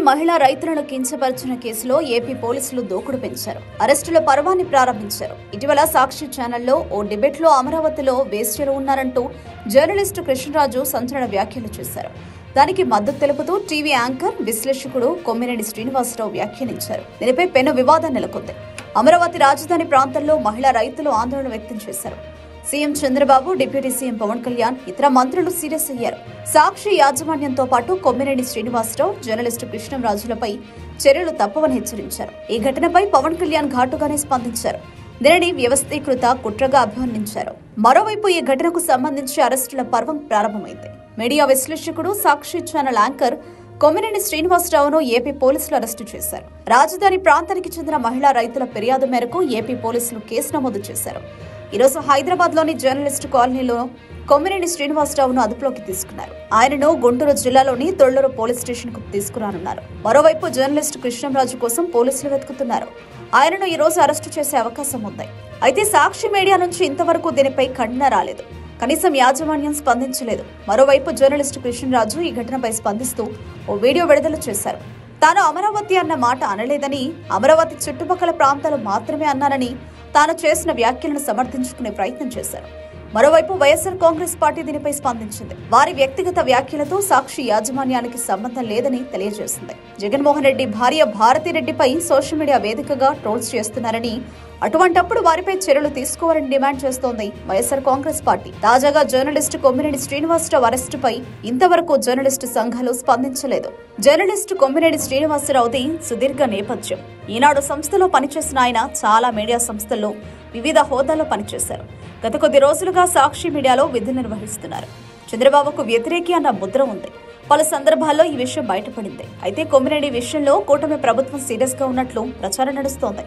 మహిళా రైతులను కించపరిచిన కేసులో ఏపీ పోలీసులు దూకుడు పెంచారు. అరెస్టుల పర్వాన్ని ప్రారంభించారు. ఇటీవల సాక్షి ఛానల్లో ఓ డిబేట్లో అమరావతిలో వేశ్యలు ఉన్నారంటూ జర్నలిస్టు కృష్ణరాజు సంచలన వ్యాఖ్యలు చేశారు. దానికి మద్దతు తెలుపుతూ టీవీ యాంకర్, విశ్లేషకుడు కొమ్మినేని శ్రీనివాసరావు వ్యాఖ్యానించారు. దీనిపై పెను వివాదం నెలకొంది. అమరావతి రాజధాని ప్రాంతంలో మహిళా రైతులు ఆందోళన వ్యక్తం చేశారు. CM Chandrababu, deputy CM Pawan Kalyan, ఇతర మంత్రులు సీరియస్ అయ్యారు. సాక్షి యాజమాన్యంతో పాటు కొమ్మినేని శ్రీనివాసరావు, జర్నలిస్టు కృష్ణరాజులపై చర్యలు తప్పవని హెచ్చరించారు. ఈ ఘటనపై పవన్ కళ్యాణ్ ఘాటుగానే స్పందించారు. దీనిని వ్యవస్థీకృత కుట్రగా అభివర్ణించారు. మరోవైపు ఈ ఘటనకు సంబంధించి అరెస్టుల పర్వం ప్రారంభమైంది. మీడియా విశ్లేషకుడు, సాక్షి ఛానల్ యాంకర్ కొమ్మినేని శ్రీనివాసరావును ఏపీ పోలీసులు అరెస్టు చేశారు. రాజధాని ప్రాంతానికి చెందిన మహిళా రైతుల ఫిర్యాదు మేరకు ఏపీ పోలీసులు కేసు నమోదు చేశారు. ఈరోజు హైదరాబాద్ లోని జర్నలిస్టు కాలనీలో కొమ్మినేని శ్రీనివాసరావును అదుపులోకి తీసుకున్నారు. ఆయనను గుంటూరు జిల్లాలోని తొళ్లూరు పోలీస్ స్టేషన్ కు తీసుకురానున్నారు. మరోవైపు జర్నలిస్టు కృష్ణరాజు కోసం పోలీసులు వెతుకుతున్నారు. ఆయనను ఈ రోజు అరెస్టు చేసే అవకాశం ఉంది. అయితే సాక్షి మీడియా నుంచి ఇంతవరకు దీనిపై ఖండన రాలేదు. కనీసం యాజమాన్యం స్పందించలేదు. మరోవైపు జర్నలిస్టు కృష్ణరాజు ఈ ఘటనపై స్పందిస్తూ ఓ వీడియో విడుదల చేశారు. తాను అమరావతి అన్న మాట అనలేదని, అమరావతి చుట్టుపక్కల ప్రాంతాలు మాత్రమే అన్నానని తాను చేసిన వ్యాఖ్యలను సమర్థించుకునే ప్రయత్నం చేశారు. మరోవైపు వైఎస్ఆర్ కాంగ్రెస్ పార్టీ దీనిపై స్పందించింది. వారి వ్యక్తిగత వ్యాఖ్యలతో సాక్షి యాజమాన్యానికి సంబంధం లేదని తెలియజేసింది. జగన్మోహన్ రెడ్డి భార్య భారతిరెడ్డిపై సోషల్ మీడియా వేదికగా ట్రోల్స్ చేస్తున్నారని, అటువంటప్పుడు వారిపై చర్యలు తీసుకోవాలని డిమాండ్ చేస్తోంది వైఎస్ఆర్ కాంగ్రెస్ పార్టీ. తాజాగా జర్నలిస్టు కొమ్మినేని శ్రీనివాసరావు అరెస్టుపై ఇంతవరకు జర్నలిస్టు సంఘాలు స్పందించలేదు. జర్నలిస్టు కొమ్మినేని శ్రీనివాసరావుది సుదీర్ఘ నేపథ్యం. ఈనాడు సంస్థలో పనిచేసిన ఆయన చాలా మీడియా సంస్థల్లో వివిధ హోదాల్లో పనిచేశారు. గత కొద్ది రోజులుగా సాక్షి మీడియాలో విధులు నిర్వహిస్తున్నారు. చంద్రబాబుకు వ్యతిరేకి అన్న ముద్ర ఉంది. పలు సందర్భాల్లో ఈ విషయం బయటపడింది. అయితే కొమ్మినేని విషయంలో కూటమి ప్రభుత్వం సీరియస్ గా ఉన్నట్లు ప్రచారం నడుస్తోంది.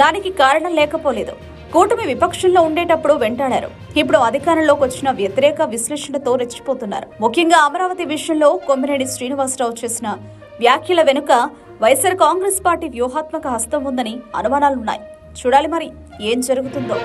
దానికి కారణం లేకపోలేదు. కూటమి విపక్షంలో ఉండేటప్పుడు వెంటాడారు. ఇప్పుడు అధికారంలోకి వచ్చిన వ్యతిరేక విశ్లేషణతో రెచ్చిపోతున్నారు. ముఖ్యంగా అమరావతి విషయంలో కొమ్మినేని శ్రీనివాసరావు చేసిన వ్యాఖ్యల వెనుక వైఎస్ఆర్ కాంగ్రెస్ పార్టీ వ్యూహాత్మక హస్తం ఉందని అనుమానాలున్నాయి. చూడాలి మరి ఏం జరుగుతుందో.